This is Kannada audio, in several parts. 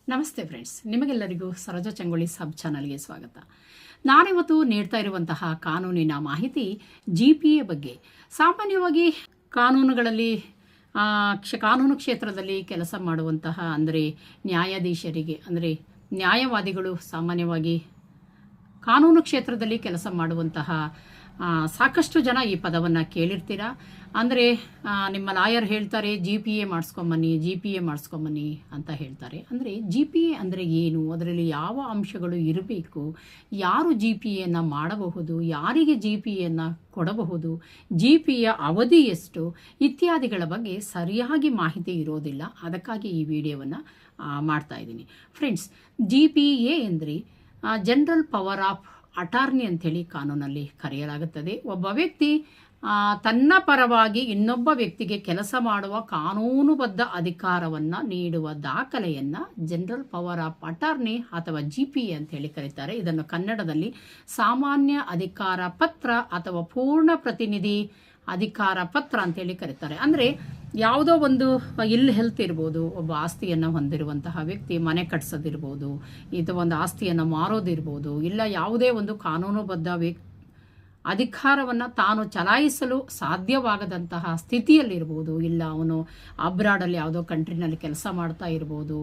ನಮಸ್ತೆ ಫ್ರೆಂಡ್ಸ್, ನಿಮಗೆಲ್ಲರಿಗೂ ಸರೋಜ ಚಂಗೊಳ್ಳಿ ಸಬ್ ಚಾನಲ್ಗೆ ಸ್ವಾಗತ. ನಾನಿವತ್ತು ನೀಡ್ತಾ ಇರುವಂತಹ ಕಾನೂನಿನ ಮಾಹಿತಿ GPA ಬಗ್ಗೆ. ಸಾಮಾನ್ಯವಾಗಿ ಕಾನೂನುಗಳಲ್ಲಿ ಕಾನೂನು ಕ್ಷೇತ್ರದಲ್ಲಿ ಕೆಲಸ ಮಾಡುವಂತಹ ಅಂದರೆ ನ್ಯಾಯಾಧೀಶರಿಗೆ ಅಂದರೆ ನ್ಯಾಯವಾದಿಗಳು ಸಾಮಾನ್ಯವಾಗಿ ಕಾನೂನು ಕ್ಷೇತ್ರದಲ್ಲಿ ಕೆಲಸ ಮಾಡುವಂತಹ ಸಾಕಷ್ಟು ಜನ ಈ ಪದವನ್ನು ಕೇಳಿರ್ತೀರಾ. ಅಂದರೆ ನಿಮ್ಮ ಲಾಯರ್ ಹೇಳ್ತಾರೆ GPA ಮಾಡಿಸ್ಕೊಂಬನ್ನಿ ಅಂತ ಹೇಳ್ತಾರೆ. ಅಂದರೆ GPA ಅಂದರೆ ಏನು, ಅದರಲ್ಲಿ ಯಾವ ಅಂಶಗಳು ಇರಬೇಕು, ಯಾರು GPAಯನ್ನು ಮಾಡಬಹುದು, ಯಾರಿಗೆ GPAಯನ್ನು ಕೊಡಬಹುದು, GPA ಅವಧಿ ಎಷ್ಟು ಇತ್ಯಾದಿಗಳ ಬಗ್ಗೆ ಸರಿಯಾಗಿ ಮಾಹಿತಿ ಇರೋದಿಲ್ಲ. ಅದಕ್ಕಾಗಿ ಈ ವಿಡಿಯೋವನ್ನು ಮಾಡ್ತಾ ಇದ್ದೀನಿ ಫ್ರೆಂಡ್ಸ್. GPA ಅಂದರೆ ಜನರಲ್ ಪವರ್ ಆಫ್ ಅಟಾರ್ನಿ ಅಂಥೇಳಿ ಕಾನೂನಲ್ಲಿ ಕರೆಯಲಾಗುತ್ತದೆ. ಒಬ್ಬ ವ್ಯಕ್ತಿ ತನ್ನ ಪರವಾಗಿ ಇನ್ನೊಬ್ಬ ವ್ಯಕ್ತಿಗೆ ಕೆಲಸ ಮಾಡುವ ಕಾನೂನುಬದ್ಧ ಅಧಿಕಾರವನ್ನು ನೀಡುವ ದಾಖಲೆಯನ್ನು ಜನರಲ್ ಪವರ್ ಆಫ್ ಅಟಾರ್ನಿ ಅಥವಾ GPA ಅಂತೇಳಿ ಕರೀತಾರೆ. ಇದನ್ನು ಕನ್ನಡದಲ್ಲಿ ಸಾಮಾನ್ಯ ಅಧಿಕಾರ ಪತ್ರ ಅಥವಾ ಪೂರ್ಣ ಪ್ರತಿನಿಧಿ ಅಧಿಕಾರ ಪತ್ರ ಅಂತೇಳಿ ಕರೀತಾರೆ. ಅಂದರೆ ಯಾವುದೋ ಒಂದು ಹೆಲ್ತ್ ಇರ್ಬೋದು, ಒಬ್ಬ ಆಸ್ತಿಯನ್ನು ಹೊಂದಿರುವಂತಹ ವ್ಯಕ್ತಿ ಮನೆ ಕಟ್ಸೋದಿರ್ಬೋದು, ಇದು ಒಂದು ಆಸ್ತಿಯನ್ನು ಮಾರೋದಿರ್ಬೋದು, ಇಲ್ಲ ಯಾವುದೇ ಒಂದು ಕಾನೂನುಬದ್ಧ ಅಧಿಕಾರವನ್ನು ತಾನು ಚಲಾಯಿಸಲು ಸಾಧ್ಯವಾಗದಂತಹ ಸ್ಥಿತಿಯಲ್ಲಿರ್ಬೋದು, ಇಲ್ಲ ಅವನು ಅಬ್ರಾಡಲ್ಲಿ ಯಾವುದೋ ಕಂಟ್ರಿನಲ್ಲಿ ಕೆಲಸ ಮಾಡ್ತಾ ಇರ್ಬೋದು,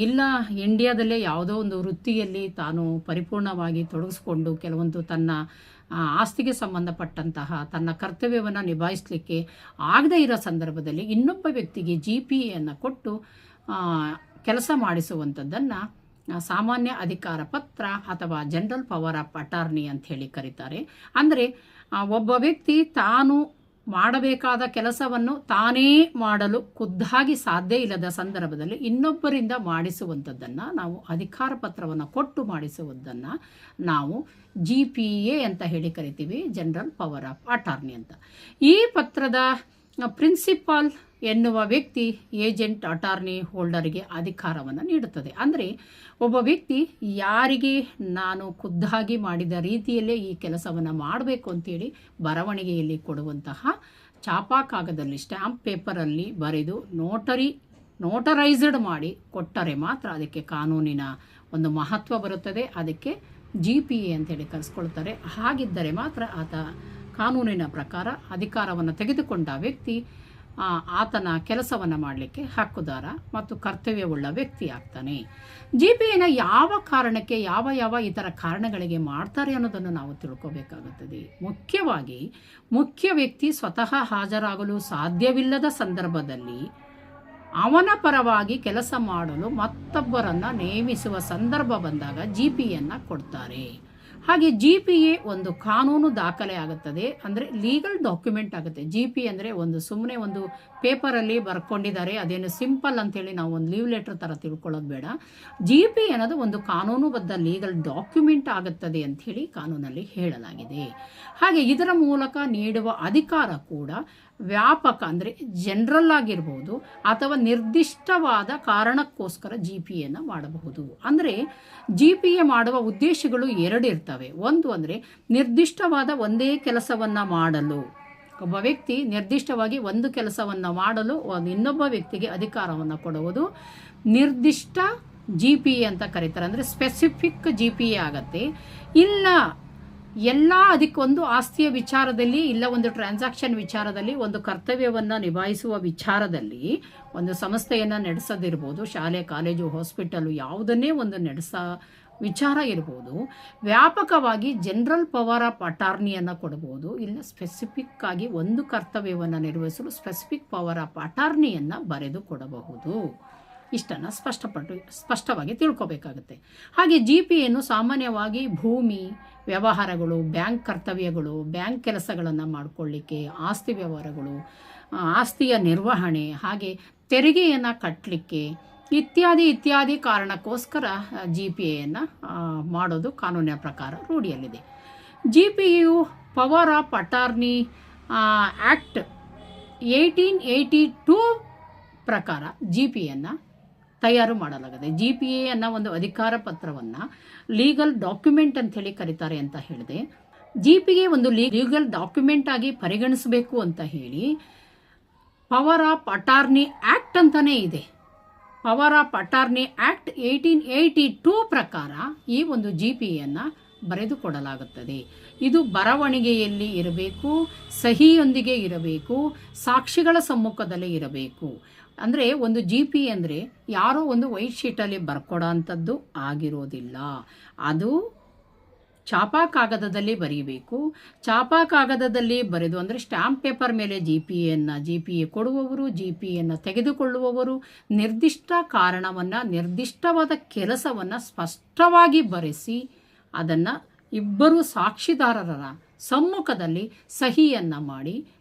ಇಲ್ಲ ಇಂಡಿಯಾದಲ್ಲೇ ಯಾವುದೋ ಒಂದು ವೃತ್ತಿಯಲ್ಲಿ ತಾನು ಪರಿಪೂರ್ಣವಾಗಿ ತೊಡಗಿಸ್ಕೊಂಡು ಕೆಲವೊಂದು ತನ್ನ ಆಸ್ತಿಗೆ ಸಂಬಂಧಪಟ್ಟಂತಹ ತನ್ನ ಕರ್ತವ್ಯವನ್ನು ನಿಭಾಯಿಸಲಿಕ್ಕೆ ಆಗದೇ ಇರೋ ಸಂದರ್ಭದಲ್ಲಿ ಇನ್ನೊಬ್ಬ ವ್ಯಕ್ತಿಗೆ GPAಯನ್ನು ಕೊಟ್ಟು ಕೆಲಸ ಮಾಡಿಸುವಂಥದ್ದನ್ನು ಸಾಮಾನ್ಯ ಅಧಿಕಾರ ಪತ್ರ ಅಥವಾ ಜನರಲ್ ಪವರ್ ಆಫ್ ಅಟಾರ್ನಿ ಅಂತ ಹೇಳಿ ಕರೀತಾರೆ. ಅಂದರೆ ಒಬ್ಬ ವ್ಯಕ್ತಿ ತಾನು ಮಾಡಬೇಕಾದ ಕೆಲಸವನ್ನು ತಾನೇ ಮಾಡಲು ಖುದ್ದಾಗಿ ಸಾಧ್ಯ ಇಲ್ಲದ ಸಂದರ್ಭದಲ್ಲಿ ಇನ್ನೊಬ್ಬರಿಂದ ಮಾಡಿಸುವಂಥದ್ದನ್ನು ನಾವು ಅಧಿಕಾರ ಪತ್ರವನ್ನು ಕೊಟ್ಟು ಮಾಡಿಸುವುದನ್ನು ನಾವು GPA ಅಂತ ಹೇಳಿ ಕರಿತೀವಿ, ಜನರಲ್ ಪವರ್ ಆಫ್ ಅಟಾರ್ನಿ ಅಂತ. ಈ ಪತ್ರದ ಪ್ರಿನ್ಸಿಪಾಲ್ ಎನ್ನುವ ವ್ಯಕ್ತಿ ಏಜೆಂಟ್ ಅಟಾರ್ನಿ ಹೋಲ್ಡರ್ಗೆ ಅಧಿಕಾರವನ್ನು ನೀಡುತ್ತದೆ. ಅಂದರೆ ಒಬ್ಬ ವ್ಯಕ್ತಿ ಯಾರಿಗೆ ನಾನು ಖುದ್ದಾಗಿ ಮಾಡಿದ ರೀತಿಯಲ್ಲೇ ಈ ಕೆಲಸವನ್ನು ಮಾಡಬೇಕು ಅಂತೇಳಿ ಬರವಣಿಗೆಯಲ್ಲಿ ಕೊಡುವಂತಹ ಚಾಪಾ ಕಾಗದಲ್ಲಿ ಸ್ಟ್ಯಾಂಪ್ ಪೇಪರಲ್ಲಿ ಬರೆದು ನೋಟರೈಸ್ಡ್ ಮಾಡಿ ಕೊಟ್ಟರೆ ಮಾತ್ರ ಅದಕ್ಕೆ ಕಾನೂನಿನ ಒಂದು ಮಹತ್ವ ಬರುತ್ತದೆ. ಅದಕ್ಕೆ GPA ಅಂತೇಳಿ ಕರೆಸ್ಕೊಳ್ತಾರೆ. ಹಾಗಿದ್ದರೆ ಮಾತ್ರ ಆತ ಕಾನೂನಿನ ಪ್ರಕಾರ ಅಧಿಕಾರವನ್ನು ತೆಗೆದುಕೊಂಡ ವ್ಯಕ್ತಿ ಆತನ ಕೆಲಸವನ್ನು ಮಾಡಲಿಕ್ಕೆ ಹಕ್ಕುದಾರ ಮತ್ತು ಕರ್ತವ್ಯವುಳ್ಳ ವ್ಯಕ್ತಿ ಆಗ್ತಾನೆ. GPAನ ಯಾವ ಕಾರಣಕ್ಕೆ ಯಾವ ಇತರ ಕಾರಣಗಳಿಗೆ ಮಾಡ್ತಾರೆ ಅನ್ನೋದನ್ನು ನಾವು ತಿಳ್ಕೋಬೇಕಾಗುತ್ತದೆ. ಮುಖ್ಯವಾಗಿ ಮುಖ್ಯ ವ್ಯಕ್ತಿ ಸ್ವತಃ ಹಾಜರಾಗಲು ಸಾಧ್ಯವಿಲ್ಲದ ಸಂದರ್ಭದಲ್ಲಿ ಅವನ ಪರವಾಗಿ ಕೆಲಸ ಮಾಡಲು ಮತ್ತೊಬ್ಬರನ್ನು ನೇಮಿಸುವ ಸಂದರ್ಭ ಬಂದಾಗ GPAಯನ್ನು ಕೊಡ್ತಾರೆ. ಹಾಗೆ GPA ಒಂದು ಕಾನೂನು ದಾಖಲೆ ಆಗುತ್ತದೆ, ಅಂದರೆ ಲೀಗಲ್ ಡಾಕ್ಯುಮೆಂಟ್ ಆಗುತ್ತೆ. GPA ಅಂದರೆ ಸುಮ್ಮನೆ ಒಂದು ಪೇಪರಲ್ಲಿ ಬರ್ಕೊಂಡಿದ್ದಾರೆ, ಅದೇನು ಸಿಂಪಲ್ ಅಂತೇಳಿ ನಾವು ಒಂದು ಲೀವ್ ಲೆಟರ್ ಥರ ತಿಳ್ಕೊಳ್ಳೋದು ಬೇಡ. GPA ಅನ್ನೋದು ಒಂದು ಕಾನೂನುಬದ್ಧ ಲೀಗಲ್ ಡಾಕ್ಯುಮೆಂಟ್ ಆಗುತ್ತದೆ ಅಂಥೇಳಿ ಕಾನೂನಲ್ಲಿ ಹೇಳಲಾಗಿದೆ. ಹಾಗೆ ಇದರ ಮೂಲಕ ನೀಡುವ ಅಧಿಕಾರ ಕೂಡ ವ್ಯಾಪಕ, ಅಂದರೆ ಜನರಲ್ ಆಗಿರ್ಬೋದು ಅಥವಾ ನಿರ್ದಿಷ್ಟವಾದ ಕಾರಣಕ್ಕೋಸ್ಕರ GPAಯನ್ನು ಮಾಡಬಹುದು. ಅಂದರೆ GPA ಮಾಡುವ ಉದ್ದೇಶಗಳು ಎರಡು ಇರ್ತವೆ. ಒಂದು ಅಂದರೆ ನಿರ್ದಿಷ್ಟವಾದ ಒಂದೇ ಕೆಲಸವನ್ನು ಮಾಡಲು, ಒಬ್ಬ ವ್ಯಕ್ತಿ ನಿರ್ದಿಷ್ಟವಾಗಿ ಒಂದು ಕೆಲಸವನ್ನು ಮಾಡಲು ಇನ್ನೊಬ್ಬ ವ್ಯಕ್ತಿಗೆ ಅಧಿಕಾರವನ್ನು ಕೊಡುವುದು ನಿರ್ದಿಷ್ಟ GPA ಅಂತ ಕರೀತಾರೆ. ಅಂದರೆ ಸ್ಪೆಸಿಫಿಕ್ GPA ಆಗತ್ತೆ. ಇಲ್ಲ ಅದಕ್ಕೊಂದು ಆಸ್ತಿಯ ವಿಚಾರದಲ್ಲಿ, ಇಲ್ಲ ಒಂದು ಟ್ರಾನ್ಸಾಕ್ಷನ್ ವಿಚಾರದಲ್ಲಿ, ಒಂದು ಕರ್ತವ್ಯವನ್ನು ನಿಭಾಯಿಸುವ ವಿಚಾರದಲ್ಲಿ, ಒಂದು ಸಂಸ್ಥೆಯನ್ನು ನಡೆಸೋದಿರ್ಬೋದು, ಶಾಲೆ ಕಾಲೇಜು ಹಾಸ್ಪಿಟಲು ಯಾವುದನ್ನೇ ಒಂದು ವಿಚಾರ ಇರ್ಬೋದು, ವ್ಯಾಪಕವಾಗಿ ಜನರಲ್ ಪವರ್ ಆಫ್ ಅಟಾರ್ನಿಯನ್ನು ಕೊಡಬಹುದು. ಇಲ್ಲ ಸ್ಪೆಸಿಫಿಕ್ ಆಗಿ ಒಂದು ಕರ್ತವ್ಯವನ್ನು ನಿರ್ವಹಿಸಲು ಸ್ಪೆಸಿಫಿಕ್ ಪವರ್ ಆಫ್ ಅಟಾರ್ನಿಯನ್ನು ಬರೆದು ಕೊಡಬಹುದು. ಇಷ್ಟನ್ನು ಸ್ಪಷ್ಟವಾಗಿ ತಿಳ್ಕೊಬೇಕಾಗುತ್ತೆ. ಹಾಗೆ GPAಯನ್ನು ಸಾಮಾನ್ಯವಾಗಿ ಭೂಮಿ ವ್ಯವಹಾರಗಳು, ಬ್ಯಾಂಕ್ ಕರ್ತವ್ಯಗಳು, ಬ್ಯಾಂಕ್ ಕೆಲಸಗಳನ್ನು ಮಾಡಿಕೊಳ್ಳಿಕ್ಕೆ, ಆಸ್ತಿ ವ್ಯವಹಾರಗಳು, ಆಸ್ತಿಯ ನಿರ್ವಹಣೆ, ಹಾಗೆ ತೆರಿಗೆಯನ್ನು ಕಟ್ಟಲಿಕ್ಕೆ ಇತ್ಯಾದಿ ಕಾರಣಕ್ಕೋಸ್ಕರ GPAಯನ್ನು ಮಾಡೋದು ಕಾನೂನಿನ ಪ್ರಕಾರ ರೂಢಿಯಲ್ಲಿದೆ. GPAಯು ಪವರ್ ಆಫ್ ಅಟಾರ್ನಿ ಆ್ಯಕ್ಟ್ 1882 ಪ್ರಕಾರ GPAಯನ್ನು ತಯಾರು ಮಾಡಲಾಗಿದೆ. GPA ಅನ್ನೋ ಒಂದು ಅಧಿಕಾರ ಪತ್ರವನ್ನು ಲೀಗಲ್ ಡಾಕ್ಯುಮೆಂಟ್ ಅಂಥೇಳಿ ಕರೀತಾರೆ ಅಂತ ಹೇಳಿದೆ. GPA ಒಂದು ಲೀಗಲ್ ಡಾಕ್ಯುಮೆಂಟ್ ಆಗಿ ಪರಿಗಣಿಸಬೇಕು ಅಂತ ಹೇಳಿ ಪವರ್ ಆಫ್ ಅಟಾರ್ನಿ ಆ್ಯಕ್ಟ್ ಅಂತಲೇ ಇದೆ. ಪವರ್ ಆಫ್ ಅಟಾರ್ನಿ ಆಕ್ಟ್ 1882 ಪ್ರಕಾರ ಈ ಒಂದು GPAಯನ್ನು ಬರೆದುಕೊಡಲಾಗುತ್ತದೆ. ಇದು ಬರವಣಿಗೆಯಲ್ಲಿ ಇರಬೇಕು, ಸಹಿಯೊಂದಿಗೆ ಇರಬೇಕು, ಸಾಕ್ಷಿಗಳ ಸಮ್ಮುಖದಲ್ಲೇ ಇರಬೇಕು. ಅಂದರೆ ಒಂದು GPA ಅಂದರೆ ಯಾರೋ ಒಂದು ವೈಟ್ ಶೀಟಲ್ಲಿ ಬರ್ಕೊಡೋ ಅಂಥದ್ದು ಆಗಿರೋದಿಲ್ಲ. ಅದು ಚಾಪಾ ಕಾಗದದಲ್ಲಿ ಬರೀಬೇಕು. ಚಾಪಾ ಕಾಗದದಲ್ಲಿ ಬರೆದು ಅಂದರೆ ಸ್ಟ್ಯಾಂಪ್ ಪೇಪರ್ ಮೇಲೆ GPA ಕೊಡುವವರು, GPAಯನ್ನು ತೆಗೆದುಕೊಳ್ಳುವವರು ನಿರ್ದಿಷ್ಟ ಕಾರಣವನ್ನು, ನಿರ್ದಿಷ್ಟವಾದ ಕೆಲಸವನ್ನು ಸ್ಪಷ್ಟವಾಗಿ ಬರೆಸಿ ಅದನ್ನು ಇಬ್ಬರು ಸಾಕ್ಷಿದಾರರ ಸಮ್ಮುಖದಲ್ಲಿ ಸಹಿಯನ್ನು ಮಾಡಿ,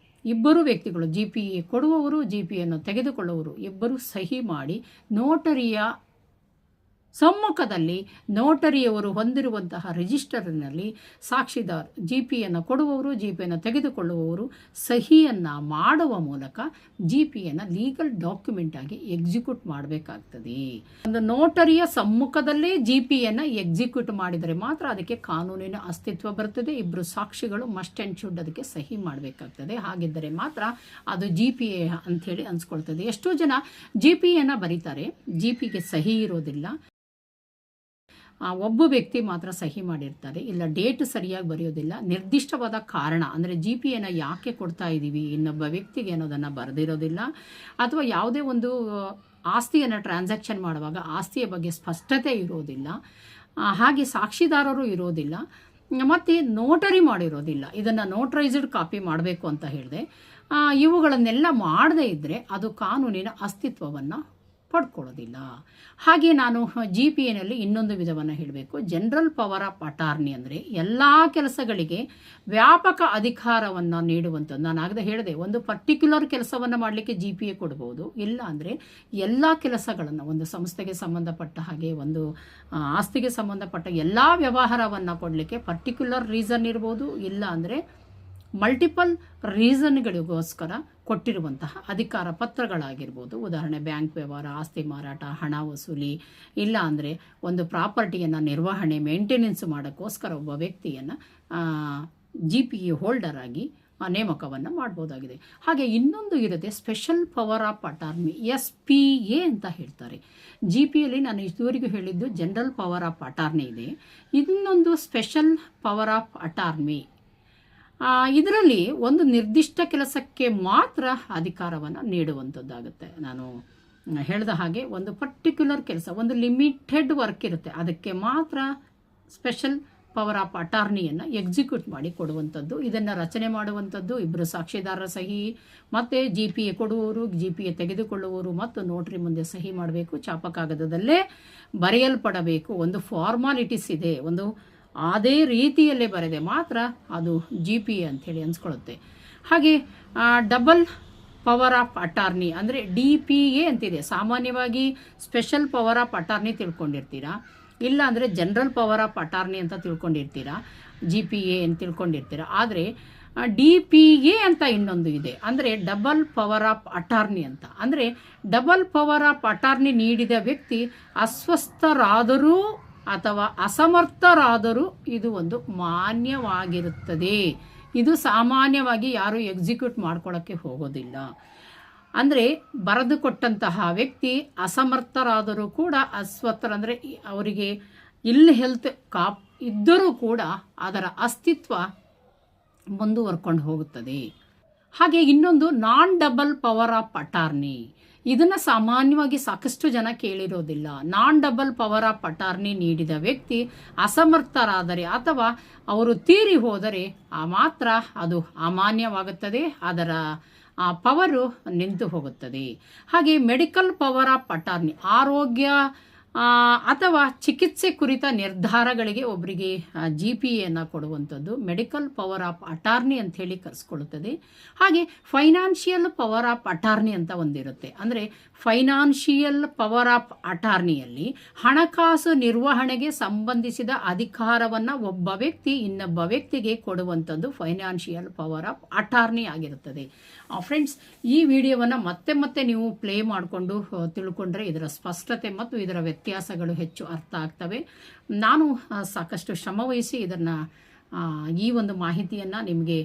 ಇಬ್ಬರು ವ್ಯಕ್ತಿಗಳು GPA ಕೊಡುವವರು, GPAಯನ್ನು ತೆಗೆದುಕೊಳ್ಳುವವರು ಇಬ್ಬರು ಸಹಿ ಮಾಡಿ ನೋಟರಿಯ ಸಮ್ಮುಖದಲ್ಲಿ ನೋಟರಿಯವರು ಹೊಂದಿರುವಂತಹ ರಿಜಿಸ್ಟರ್ನಲ್ಲಿ ಸಾಕ್ಷಿದಾರ GPAಯನ್ನು ಕೊಡುವವರು, GPAಯನ್ನು ತೆಗೆದುಕೊಳ್ಳುವವರು ಸಹಿಯನ್ನು ಮಾಡುವ ಮೂಲಕ GPAಯನ್ನು ಲೀಗಲ್ ಡಾಕ್ಯುಮೆಂಟ್ ಆಗಿ ಎಕ್ಸಿಕ್ಯೂಟ್ ಮಾಡಬೇಕಾಗ್ತದೆ. ಒಂದು ನೋಟರಿಯ ಸಮ್ಮುಖದಲ್ಲೇ GPAಯನ್ನು ಎಕ್ಸಿಕ್ಯೂಟ್ ಮಾಡಿದರೆ ಮಾತ್ರ ಅದಕ್ಕೆ ಕಾನೂನಿನ ಅಸ್ತಿತ್ವ ಬರ್ತದೆ. ಇಬ್ಬರು ಸಾಕ್ಷಿಗಳು ಮಸ್ಟ್ ಆ್ಯಂಡ್ ಶುಡ್ ಅದಕ್ಕೆ ಸಹಿ ಮಾಡಬೇಕಾಗ್ತದೆ. ಹಾಗಿದ್ದರೆ ಮಾತ್ರ ಅದು GPA ಅಂಥೇಳಿ ಅನ್ಸ್ಕೊಳ್ತದೆ. ಎಷ್ಟೋ ಜನ GPAಯನ್ನು ಬರೀತಾರೆ, GPಗೆ ಸಹಿ ಇರೋದಿಲ್ಲ, ಒಬ್ಬ ವ್ಯಕ್ತಿ ಮಾತ್ರ ಸಹಿ ಮಾಡಿರ್ತಾರೆ, ಇಲ್ಲ ಡೇಟ್ ಸರಿಯಾಗಿ ಬರೆಯೋದಿಲ್ಲ, ನಿರ್ದಿಷ್ಟವಾದ ಕಾರಣ ಅಂದರೆ GPAನ ಯಾಕೆ ಕೊಡ್ತಾ ಇದ್ದೀವಿ ಇನ್ನೊಬ್ಬ ವ್ಯಕ್ತಿಗೆ ಅನ್ನೋದನ್ನು ಬರೆದಿರೋದಿಲ್ಲ, ಅಥವಾ ಯಾವುದೇ ಒಂದು ಆಸ್ತಿಯನ್ನು ಟ್ರಾನ್ಸಾಕ್ಷನ್ ಮಾಡುವಾಗ ಆಸ್ತಿಯ ಬಗ್ಗೆ ಸ್ಪಷ್ಟತೆ ಇರೋದಿಲ್ಲ, ಹಾಗೆ ಸಾಕ್ಷಿದಾರರು ಇರೋದಿಲ್ಲ, ಮತ್ತು ನೋಟರಿ ಮಾಡಿರೋದಿಲ್ಲ. ಇದನ್ನು ನೋಟರೈಸ್ಡ್ ಕಾಪಿ ಮಾಡಬೇಕು ಅಂತ ಹೇಳಿದೆ. ಇವುಗಳನ್ನೆಲ್ಲ ಮಾಡದೇ ಇದ್ದರೆ ಅದು ಕಾನೂನಿನ ಅಸ್ತಿತ್ವವನ್ನು ಪಡ್ಕೊಳ್ಳೋದಿಲ್ಲ. ಹಾಗೆ ನಾನು GPAನಲ್ಲಿ ಇನ್ನೊಂದು ವಿಧವನ್ನು ಹೇಳಬೇಕು. ಜನರಲ್ ಪವರ್ ಆಫ್ ಅಟಾರ್ನಿ ಅಂದರೆ ಎಲ್ಲ ಕೆಲಸಗಳಿಗೆ ವ್ಯಾಪಕ ಅಧಿಕಾರವನ್ನು ನೀಡುವಂಥದ್ದು. ನಾನು ಆಗದೆ ಹೇಳಿದೆ, ಒಂದು ಪರ್ಟಿಕ್ಯುಲರ್ ಕೆಲಸವನ್ನು ಮಾಡಲಿಕ್ಕೆ GPA ಕೊಡ್ಬೋದು, ಇಲ್ಲ ಅಂದರೆ ಎಲ್ಲ ಕೆಲಸಗಳನ್ನು ಒಂದು ಸಂಸ್ಥೆಗೆ ಸಂಬಂಧಪಟ್ಟ ಹಾಗೆ ಒಂದು ಆಸ್ತಿಗೆ ಸಂಬಂಧಪಟ್ಟ ಎಲ್ಲ ವ್ಯವಹಾರವನ್ನು ಕೊಡಲಿಕ್ಕೆ ಪರ್ಟಿಕ್ಯುಲರ್ ರೀಸನ್ ಇರ್ಬೋದು, ಇಲ್ಲ ಅಂದರೆ ಮಲ್ಟಿಪಲ್ ರೀಸನ್ಗಳಿಗೋಸ್ಕರ ಕೊಟ್ಟಿರುವಂತಹ ಅಧಿಕಾರ ಪತ್ರಗಳಾಗಿರ್ಬೋದು. ಉದಾಹರಣೆ ಬ್ಯಾಂಕ್ ವ್ಯವಹಾರ, ಆಸ್ತಿ ಮಾರಾಟ, ಹಣ ವಸೂಲಿ, ಇಲ್ಲ ಅಂದರೆ ಒಂದು ಪ್ರಾಪರ್ಟಿಯನ್ನು ನಿರ್ವಹಣೆ ಮೇಂಟೆನೆನ್ಸ್ ಮಾಡೋಕ್ಕೋಸ್ಕರ ಒಬ್ಬ ವ್ಯಕ್ತಿಯನ್ನು GPA ಹೋಲ್ಡರ್ ಆಗಿ ನೇಮಕವನ್ನು ಮಾಡ್ಬೋದಾಗಿದೆ. ಹಾಗೆ ಇನ್ನೊಂದು ಇರುತ್ತೆ special power of attorney, SPA ಅಂತ ಹೇಳ್ತಾರೆ. GPAಯಲ್ಲಿ ನಾನು ಇದುವರೆಗೂ ಹೇಳಿದ್ದು ಜನರಲ್ ಪವರ್ ಆಫ್ ಅಟಾರ್ನಿ ಇದೆ. ಇನ್ನೊಂದು ಸ್ಪೆಷಲ್ ಪವರ್ ಆಫ್ ಅಟಾರ್ನಿ, ಇದರಲ್ಲಿ ಒಂದು ನಿರ್ದಿಷ್ಟ ಕೆಲಸಕ್ಕೆ ಮಾತ್ರ ಅಧಿಕಾರವನ್ನು ನೀಡುವಂಥದ್ದಾಗುತ್ತೆ. ನಾನು ಹೇಳಿದ ಹಾಗೆ ಒಂದು ಪರ್ಟಿಕ್ಯುಲರ್ ಕೆಲಸ, ಒಂದು ಲಿಮಿಟೆಡ್ ವರ್ಕ್ ಇರುತ್ತೆ, ಅದಕ್ಕೆ ಮಾತ್ರ ಸ್ಪೆಷಲ್ ಪವರ್ ಆಫ್ ಅಟಾರ್ನಿಯನ್ನು ಎಕ್ಸಿಕ್ಯೂಟ್ ಮಾಡಿ ಕೊಡುವಂಥದ್ದು. ಇದನ್ನು ರಚನೆ ಮಾಡುವಂಥದ್ದು ಇಬ್ಬರು ಸಾಕ್ಷಿದಾರರ ಸಹಿ, ಮತ್ತು GPA ಕೊಡುವವರು, GPA ತೆಗೆದುಕೊಳ್ಳುವವರು ಮತ್ತು ನೋಟ್ರಿ ಮುಂದೆ ಸಹಿ ಮಾಡಬೇಕು. ಚಾಪಕಾಗದದಲ್ಲೇ ಬರೆಯಲ್ಪಡಬೇಕು. ಒಂದು ಫಾರ್ಮಾಲಿಟೀಸ್ ಇದೆ, ಒಂದು ಅದೇ ರೀತಿಯಲ್ಲೇ ಬರೆದೆ ಮಾತ್ರ ಅದು GPA ಅಂಥೇಳಿ ಅನ್ಸ್ಕೊಳ್ಳುತ್ತೆ. ಹಾಗೆ ಡಬಲ್ ಪವರ್ ಆಫ್ ಅಟಾರ್ನಿ ಅಂದರೆ DPA ಅಂತಿದೆ. ಸಾಮಾನ್ಯವಾಗಿ ಸ್ಪೆಷಲ್ ಪವರ್ ಆಫ್ ಅಟಾರ್ನಿ ತಿಳ್ಕೊಂಡಿರ್ತೀರಾ, ಇಲ್ಲ ಅಂದರೆ ಜನರಲ್ ಪವರ್ ಆಫ್ ಅಟಾರ್ನಿ ಅಂತ ತಿಳ್ಕೊಂಡಿರ್ತೀರಾ, GPA ಅಂತ ತಿಳ್ಕೊಂಡಿರ್ತೀರಾ. ಆದರೆ DPA ಅಂತ ಇನ್ನೊಂದು ಇದೆ, ಅಂದರೆ ಡಬಲ್ ಪವರ್ ಆಫ್ ಅಟಾರ್ನಿ ಅಂತ. ಅಂದರೆ ಡಬಲ್ ಪವರ್ ಆಫ್ ಅಟಾರ್ನಿ ನೀಡಿದ ವ್ಯಕ್ತಿ ಅಸ್ವಸ್ಥರಾದರೂ ಅಥವಾ ಅಸಮರ್ಥರಾದರೂ ಇದು ಒಂದು ಮಾನ್ಯವಾಗಿರುತ್ತದೆ. ಇದು ಸಾಮಾನ್ಯವಾಗಿ ಯಾರು ಎಕ್ಸಿಕ್ಯೂಟ್ ಮಾಡ್ಕೊಳ್ಳೋಕ್ಕೆ ಹೋಗೋದಿಲ್ಲ. ಅಂದರೆ ಬರೆದು ಕೊಟ್ಟಂತಹ ವ್ಯಕ್ತಿ ಅಸಮರ್ಥರಾದರೂ ಕೂಡ, ಅಸ್ವಸ್ಥರಂದರೆ ಅವರಿಗೆ ಹೆಲ್ತ್ ಇದ್ದರೂ ಕೂಡ ಅದರ ಅಸ್ತಿತ್ವ ಮುಂದುವರ್ಕೊಂಡು ಹೋಗುತ್ತದೆ. ಹಾಗೆ ಇನ್ನೊಂದು ನಾನ್ ಡಬಲ್ ಪವರ್ ಆಫ್ ಅಟಾರ್ನಿ, ಇದನ್ನು ಸಾಮಾನ್ಯವಾಗಿ ಸಾಕಷ್ಟು ಜನ ಕೇಳಿರೋದಿಲ್ಲ. ನಾನ್ ಡಬಲ್ ಪವರ್ ಆಫ್ ಅಟಾರ್ನಿ ನೀಡಿದ ವ್ಯಕ್ತಿ ಅಸಮರ್ಥರಾದರೆ ಅಥವಾ ಅವರು ತೀರಿ ಹೋದರೆ ಮಾತ್ರ ಅದು ಅಮಾನ್ಯವಾಗುತ್ತದೆ, ಅದರ ಪವರು ನಿಂತು ಹೋಗುತ್ತದೆ. ಹಾಗೆ ಮೆಡಿಕಲ್ ಪವರ್ ಆಫ್ ಅಟಾರ್ನಿ, ಆರೋಗ್ಯ ಅಥವಾ ಚಿಕಿತ್ಸೆ ಕುರಿತ ನಿರ್ಧಾರಗಳಿಗೆ ಒಬ್ಬರಿಗೆ GPAಯನ್ನು ಕೊಡುವಂಥದ್ದು ಮೆಡಿಕಲ್ ಪವರ್ ಆಫ್ ಅಟಾರ್ನಿ ಅಂತ ಹೇಳಿ ಕರೆಸ್ಕೊಳ್ಳುತ್ತದೆ. ಹಾಗೆ ಫೈನಾನ್ಷಿಯಲ್ ಪವರ್ ಆಫ್ ಅಟಾರ್ನಿ ಅಂತ ಒಂದಿರುತ್ತೆ. ಅಂದರೆ ಫೈನಾನ್ಷಿಯಲ್ ಪವರ್ ಆಫ್ ಅಟಾರ್ನಿಯಲ್ಲಿ ಹಣಕಾಸು ನಿರ್ವಹಣೆಗೆ ಸಂಬಂಧಿಸಿದ ಅಧಿಕಾರವನ್ನು ಒಬ್ಬ ವ್ಯಕ್ತಿ ಇನ್ನೊಬ್ಬ ವ್ಯಕ್ತಿಗೆ ಕೊಡುವಂಥದ್ದು ಫೈನಾನ್ಷಿಯಲ್ ಪವರ್ ಆಫ್ ಅಟಾರ್ನಿ ಆಗಿರುತ್ತದೆ. ಫ್ರೆಂಡ್ಸ್, ಈ ವಿಡಿಯೋವನ್ನು ಮತ್ತೆ ಮತ್ತೆ ನೀವು ಪ್ಲೇ ಮಾಡಿಕೊಂಡು ತಿಳ್ಕೊಂಡ್ರೆ ಇದರ ಸ್ಪಷ್ಟತೆ ಮತ್ತು ಇದರ ವ್ಯತ್ಯಾಸಗಳು ಹೆಚ್ಚು ಅರ್ಥ ಆಗ್ತವೆ. ನಾನು ಸಾಕಷ್ಟು ಶ್ರಮವಹಿಸಿ ಇದನ್ನು ಈ ಒಂದು ಮಾಹಿತಿಯನ್ನು ನಿಮಗೆ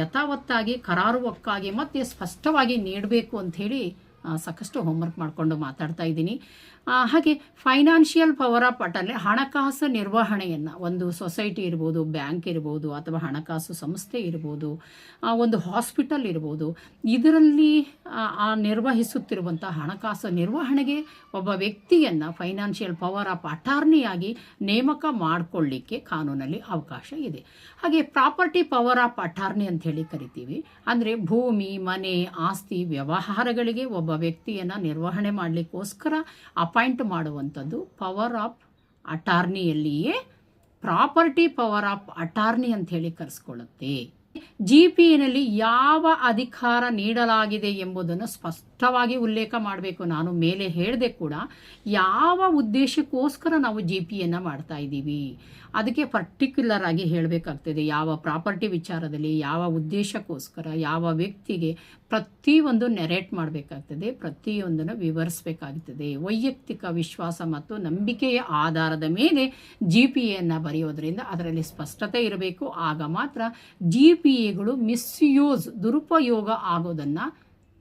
ಯಥಾವತ್ತಾಗಿ ಕರಾರುವಕ್ಕಾಗಿ ಮತ್ತು ಸ್ಪಷ್ಟವಾಗಿ ನೀಡಬೇಕು ಅಂಥೇಳಿ ಸಾಕಷ್ಟು ಹೋಮ್ವರ್ಕ್ ಮಾಡಿಕೊಂಡು ಮಾತಾಡ್ತಾ ಇದ್ದೀನಿ. ಹಾಗೆ ಫೈನಾನ್ಷಿಯಲ್ ಪವರ್ ಆಫ್ ಅಟರ್ನಿ, ಹಣಕಾಸು ನಿರ್ವಹಣೆಯನ್ನು, ಒಂದು ಸೊಸೈಟಿ ಇರ್ಬೋದು, ಬ್ಯಾಂಕ್ ಇರ್ಬೋದು, ಅಥವಾ ಹಣಕಾಸು ಸಂಸ್ಥೆ ಇರ್ಬೋದು, ಒಂದು ಹಾಸ್ಪಿಟಲ್ ಇರ್ಬೋದು, ಇದರಲ್ಲಿ ನಿರ್ವಹಿಸುತ್ತಿರುವಂಥ ಹಣಕಾಸು ನಿರ್ವಹಣೆಗೆ ಒಬ್ಬ ವ್ಯಕ್ತಿಯನ್ನು ಫೈನಾನ್ಷಿಯಲ್ ಪವರ್ ಆಫ್ ಅಟಾರ್ನಿಯಾಗಿ ನೇಮಕ ಮಾಡಿಕೊಳ್ಳಿಕ್ಕೆ ಕಾನೂನಲ್ಲಿ ಅವಕಾಶ ಇದೆ. ಹಾಗೆ ಪ್ರಾಪರ್ಟಿ ಪವರ್ ಆಫ್ ಅಟಾರ್ನಿ ಅಂತ ಹೇಳಿ ಕರಿತೀವಿ. ಅಂದರೆ ಭೂಮಿ, ಮನೆ, ಆಸ್ತಿ ವ್ಯವಹಾರಗಳಿಗೆ ಒಬ್ಬ ವ್ಯಕ್ತಿಯನ್ನು ನಿರ್ವಹಣೆ ಮಾಡಲಿಕ್ಕೋಸ್ಕರ ಅಪಾಯಿಂಟ್ ಮಾಡುವಂಥದ್ದು ಪವರ್ ಆಫ್ ಅಟಾರ್ನಿಯಲ್ಲಿಯೇ ಪ್ರಾಪರ್ಟಿ ಪವರ್ ಆಫ್ ಅಟಾರ್ನಿ ಅಂತ ಹೇಳಿ ಕರೆಸ್ಕೊಳ್ಳುತ್ತೆ. GPAನಲ್ಲಿ ಯಾವ ಅಧಿಕಾರ ನೀಡಲಾಗಿದೆ ಎಂಬುದನ್ನು ಸ್ಪಷ್ಟವಾಗಿ ಉಲ್ಲೇಖ ಮಾಡಬೇಕು. ನಾನು ಮೇಲೆ ಹೇಳಿದೆ ಕೂಡ, ಯಾವ ಉದ್ದೇಶಕ್ಕೋಸ್ಕರ ನಾವು GPAಯನ್ನು ಮಾಡ್ತಾ ಇದ್ದೀವಿ ಅದಕ್ಕೆ ಪರ್ಟಿಕ್ಯುಲರ್ ಆಗಿ ಹೇಳಬೇಕಾಗ್ತದೆ. ಯಾವ ಪ್ರಾಪರ್ಟಿ ವಿಚಾರದಲ್ಲಿ, ಯಾವ ಉದ್ದೇಶಕ್ಕೋಸ್ಕರ, ಯಾವ ವ್ಯಕ್ತಿಗೆ, ಪ್ರತಿಯೊಂದು ನೆರೇಟ್ ಮಾಡಬೇಕಾಗ್ತದೆ, ಪ್ರತಿಯೊಂದನ್ನು ವಿವರಿಸಬೇಕಾಗ್ತದೆ. ವೈಯಕ್ತಿಕ ವಿಶ್ವಾಸ ಮತ್ತು ನಂಬಿಕೆಯ ಆಧಾರದ ಮೇಲೆ GPAಯನ್ನು ಬರೆಯೋದ್ರಿಂದ ಅದರಲ್ಲಿ ಸ್ಪಷ್ಟತೆ ಇರಬೇಕು. ಆಗ ಮಾತ್ರ GPAಗಳು ಮಿಸ್ಯೂಸ್, ದುರುಪಯೋಗ ಆಗೋದನ್ನು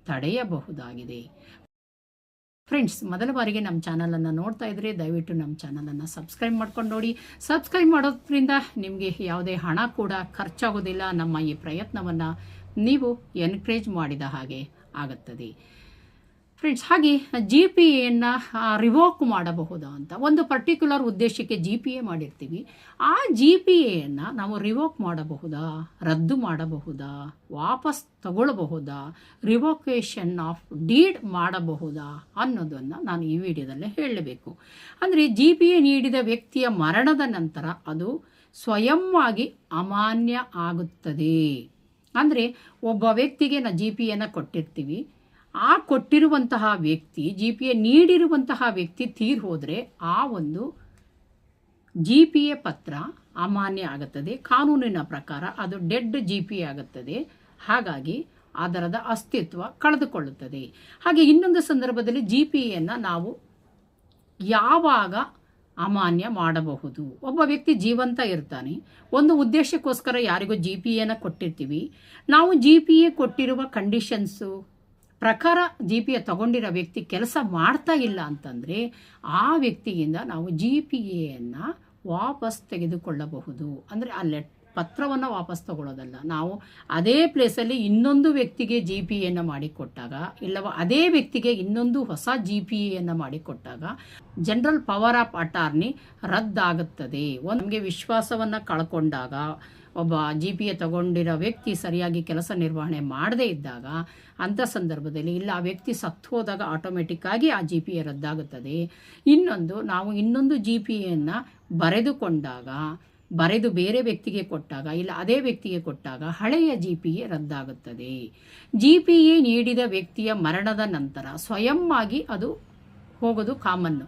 ತಡೆಯಬಹುದಾಗಿದೆ. ಫ್ರೆಂಡ್ಸ್, ಮೊದಲ ಬಾರಿಗೆ ನಮ್ಮ ಚಾನಲನ್ನು ನೋಡ್ತಾ ಇದ್ರೆ ದಯವಿಟ್ಟು ನಮ್ಮ ಚಾನಲನ್ನು ಸಬ್ಸ್ಕ್ರೈಬ್ ಮಾಡ್ಕೊಂಡು ನೋಡಿ. ಸಬ್ಸ್ಕ್ರೈಬ್ ಮಾಡೋದ್ರಿಂದ ನಿಮಗೆ ಯಾವುದೇ ಹಣ ಕೂಡ ಖರ್ಚಾಗೋದಿಲ್ಲ. ನಮ್ಮ ಈ ಪ್ರಯತ್ನವನ್ನು ನೀವು ಎನ್ಕರೇಜ್ ಮಾಡಿದ ಹಾಗೆ ಆಗುತ್ತದೆ. ಫ್ರೆಂಡ್ಸ್, ಹಾಗೆ GPAಯನ್ನು ರಿವೋಕ್ ಮಾಡಬಹುದಾ ಅಂತ, ಒಂದು ಪರ್ಟಿಕ್ಯುಲರ್ ಉದ್ದೇಶಕ್ಕೆ GPA ಮಾಡಿರ್ತೀವಿ. ಆ GPAಯನ್ನು ನಾವು ರಿವೋಕ್ ಮಾಡಬಹುದಾ, ರದ್ದು ಮಾಡಬಹುದಾ, ವಾಪಸ್ ತಗೊಳ್ಳಬಹುದಾ, ರಿವೋಕೇಷನ್ ಆಫ್ ಡೀಡ್ ಮಾಡಬಹುದಾ ಅನ್ನೋದನ್ನು ನಾನು ಈ ವಿಡಿಯೋದಲ್ಲೇ ಹೇಳಬೇಕು. ಅಂದರೆ GPA ನೀಡಿದ ವ್ಯಕ್ತಿಯ ಮರಣದ ನಂತರ ಅದು ಸ್ವಯಂವಾಗಿ ಅಮಾನ್ಯ ಆಗುತ್ತದೆ. ಅಂದರೆ ಒಬ್ಬ ವ್ಯಕ್ತಿಗೆ ನಾವು GPAಯನ್ನು ಕೊಟ್ಟಿರ್ತೀವಿ. ಆ ಕೊಟ್ಟಿರುವಂತಹ ವ್ಯಕ್ತಿ, GPA ನೀಡಿರುವಂತಹ ವ್ಯಕ್ತಿ ತೀರ್ ಹೋದರೆ ಆ ಒಂದು GPA ಪತ್ರ ಅಮಾನ್ಯ ಆಗುತ್ತದೆ. ಕಾನೂನಿನ ಪ್ರಕಾರ ಅದು ಡೆಡ್ GPA ಆಗುತ್ತದೆ. ಹಾಗಾಗಿ ಅದರದ ಅಸ್ತಿತ್ವ ಕಳೆದುಕೊಳ್ಳುತ್ತದೆ. ಹಾಗೆ ಇನ್ನೊಂದು ಸಂದರ್ಭದಲ್ಲಿ GPAಯನ್ನು ನಾವು ಯಾವಾಗ ಅಮಾನ್ಯ ಮಾಡಬಹುದು? ಒಬ್ಬ ವ್ಯಕ್ತಿ ಜೀವಂತ ಇರ್ತಾನೆ, ಒಂದು ಉದ್ದೇಶಕ್ಕೋಸ್ಕರ ಯಾರಿಗೂ GPAಯನ್ನು ಕೊಟ್ಟಿರ್ತೀವಿ. ನಾವು GPA ಕೊಟ್ಟಿರುವ ಕಂಡೀಷನ್ಸು ಪ್ರಕಾರ GPA ತಗೊಂಡಿರೋ ವ್ಯಕ್ತಿ ಕೆಲಸ ಮಾಡ್ತಾ ಇಲ್ಲ ಅಂತಂದರೆ ಆ ವ್ಯಕ್ತಿಯಿಂದ ನಾವು GPAಯನ್ನು ವಾಪಸ್ ತೆಗೆದುಕೊಳ್ಳಬಹುದು. ಅಂದರೆ ಆ ಪತ್ರವನ್ನು ವಾಪಸ್ ತಗೊಳ್ಳೋದಲ್ಲ, ನಾವು ಅದೇ ಪ್ಲೇಸಲ್ಲಿ ಇನ್ನೊಂದು ವ್ಯಕ್ತಿಗೆ GPAಯನ್ನು ಮಾಡಿಕೊಟ್ಟಾಗ, ಇಲ್ಲವ ಅದೇ ವ್ಯಕ್ತಿಗೆ ಇನ್ನೊಂದು ಹೊಸ GPAಯನ್ನು ಮಾಡಿಕೊಟ್ಟಾಗ ಜನರಲ್ ಪವರ್ ಆಫ್ ಅಟಾರ್ನಿ ರದ್ದಾಗುತ್ತದೆ. ನಮಗೆ ವಿಶ್ವಾಸವನ್ನು ಕಳ್ಕೊಂಡಾಗ, ಒಬ್ಬ GPA ತಗೊಂಡಿರೋ ವ್ಯಕ್ತಿ ಸರಿಯಾಗಿ ಕೆಲಸ ನಿರ್ವಹಣೆ ಮಾಡದೇ ಇದ್ದಾಗ, ಅಂಥ ಸಂದರ್ಭದಲ್ಲಿ ಇಲ್ಲ ಆ ವ್ಯಕ್ತಿ ಸತ್ತು ಹೋದಾಗ ಆಟೋಮೆಟಿಕ್ಕಾಗಿ ಆ GPA ರದ್ದಾಗುತ್ತದೆ. ನಾವು ಇನ್ನೊಂದು GPAಯನ್ನು ಬರೆದು ಬೇರೆ ವ್ಯಕ್ತಿಗೆ ಕೊಟ್ಟಾಗ, ಇಲ್ಲ ಅದೇ ವ್ಯಕ್ತಿಗೆ ಕೊಟ್ಟಾಗ ಹಳೆಯ GPA ರದ್ದಾಗುತ್ತದೆ. GPA ನೀಡಿದ ವ್ಯಕ್ತಿಯ ಮರಣದ ನಂತರ ಸ್ವಯಂವಾಗಿ ಅದು ಹೋಗೋದು ಕಾಮನ್ನು.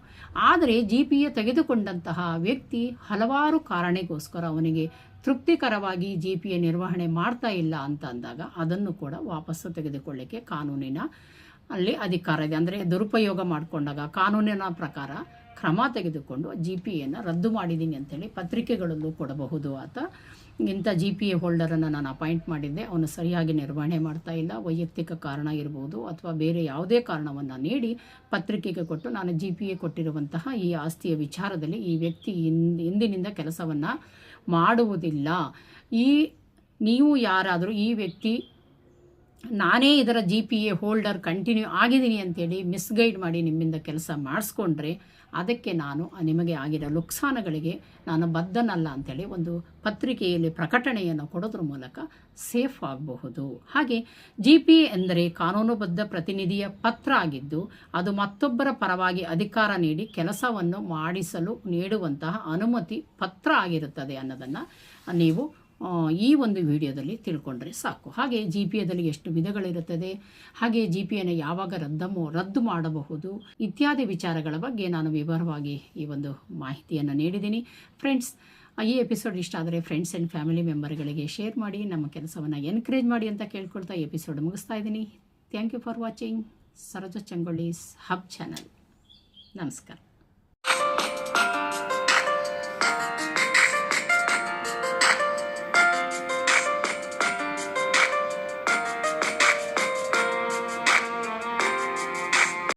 ಆದರೆ GPA ತೆಗೆದುಕೊಂಡಂತಹ ವ್ಯಕ್ತಿ ಹಲವಾರು ಕಾರಣಕ್ಕೋಸ್ಕರ ಅವನಿಗೆ ತೃಪ್ತಿಕರವಾಗಿ GPA ನಿರ್ವಹಣೆ ಮಾಡ್ತಾ ಇಲ್ಲ ಅಂತ ಅಂದಾಗ ಅದನ್ನು ಕೂಡ ವಾಪಸ್ಸು ತೆಗೆದುಕೊಳ್ಳಿಕ್ಕೆ ಕಾನೂನಿನ ಅಲ್ಲಿ ಅಧಿಕಾರ ಇದೆ. ಅಂದರೆ ದುರುಪಯೋಗ ಮಾಡಿಕೊಂಡಾಗ ಕಾನೂನಿನ ಪ್ರಕಾರ ಕ್ರಮ ತೆಗೆದುಕೊಂಡು GPAಯನ್ನು ರದ್ದು ಮಾಡಿದ್ದೀನಿ ಅಂತೇಳಿ ಪತ್ರಿಕೆಗಳಲ್ಲೂ ಕೊಡಬಹುದು. ಇಂಥ GPA ಹೋಲ್ಡರನ್ನು ನಾನು ಅಪಾಯಿಂಟ್ ಮಾಡಿದ್ದೆ, ಅವನು ಸರಿಯಾಗಿ ನಿರ್ವಹಣೆ ಮಾಡ್ತಾ ಇಲ್ಲ, ವೈಯಕ್ತಿಕ ಕಾರಣ ಇರ್ಬೋದು ಅಥವಾ ಬೇರೆ ಯಾವುದೇ ಕಾರಣವನ್ನು ನೀಡಿ ಪತ್ರಿಕೆಗೆ ಕೊಟ್ಟು ನಾನು GPA ಕೊಟ್ಟಿರುವಂತಹ ಈ ಆಸ್ತಿಯ ವಿಚಾರದಲ್ಲಿ ಈ ವ್ಯಕ್ತಿ ಇಂದಿನಿಂದ ಕೆಲಸವನ್ನು ಮಾಡುವುದಿಲ್ಲ, ನೀವು ಯಾರಾದರೂ ಈ ವ್ಯಕ್ತಿ ನಾನೇ ಇದರ GPA ಹೋಲ್ಡರ್ ಕಂಟಿನ್ಯೂ ಆಗಿದ್ದೀನಿ ಅಂತೇಳಿ ಮಿಸ್ಗೈಡ್ ಮಾಡಿ ನಿಮ್ಮಿಂದ ಕೆಲಸ ಮಾಡಿಸ್ಕೊಂಡ್ರೆ ಅದಕ್ಕೆ ನಿಮಗೆ ಆಗಿರೋ ನುಕ್ಸಾನಗಳಿಗೆ ನಾನು ಬದ್ಧನಲ್ಲ ಅಂಥೇಳಿ ಒಂದು ಪತ್ರಿಕೆಯಲ್ಲಿ ಪ್ರಕಟಣೆಯನ್ನು ಕೊಡೋದ್ರ ಮೂಲಕ ಸೇಫ್ ಆಗಬಹುದು. ಹಾಗೆ GPA ಎಂದರೆ ಕಾನೂನುಬದ್ಧ ಪ್ರತಿನಿಧಿಯ ಪತ್ರ ಆಗಿದ್ದು ಅದು ಮತ್ತೊಬ್ಬರ ಪರವಾಗಿ ಅಧಿಕಾರ ನೀಡಿ ಕೆಲಸವನ್ನು ಮಾಡಿಸಲು ನೀಡುವಂತಹ ಅನುಮತಿ ಪತ್ರ ಆಗಿರುತ್ತದೆ ಅನ್ನೋದನ್ನು ನೀವು ಈ ಒಂದು ವಿಡಿಯೋದಲ್ಲಿ ತಿಳ್ಕೊಂಡ್ರೆ ಸಾಕು. ಹಾಗೆ GPAದಲ್ಲಿ ಎಷ್ಟು ವಿಧಗಳಿರುತ್ತದೆ, ಹಾಗೆ GPAನ ಯಾವಾಗ ರದ್ದು ಮಾಡಬಹುದು ಇತ್ಯಾದಿ ವಿಚಾರಗಳ ಬಗ್ಗೆ ನಾನು ವಿವರವಾಗಿ ಈ ಒಂದು ಮಾಹಿತಿಯನ್ನು ನೀಡಿದ್ದೀನಿ. ಫ್ರೆಂಡ್ಸ್, ಈ ಎಪಿಸೋಡ್ ಇಷ್ಟ ಆದರೆ ಫ್ರೆಂಡ್ಸ್ ಆ್ಯಂಡ್ ಫ್ಯಾಮಿಲಿ ಮೆಂಬರ್ಗಳಿಗೆ ಶೇರ್ ಮಾಡಿ, ನಮ್ಮ ಕೆಲಸವನ್ನು ಎನ್ಕರೇಜ್ ಮಾಡಿ ಅಂತ ಕೇಳ್ಕೊಳ್ತಾ ಎಪಿಸೋಡ್ ಮುಗಿಸ್ತಾ ಇದ್ದೀನಿ. Thank you for watching Saroja Changolli hub channel. ನಮಸ್ಕಾರ.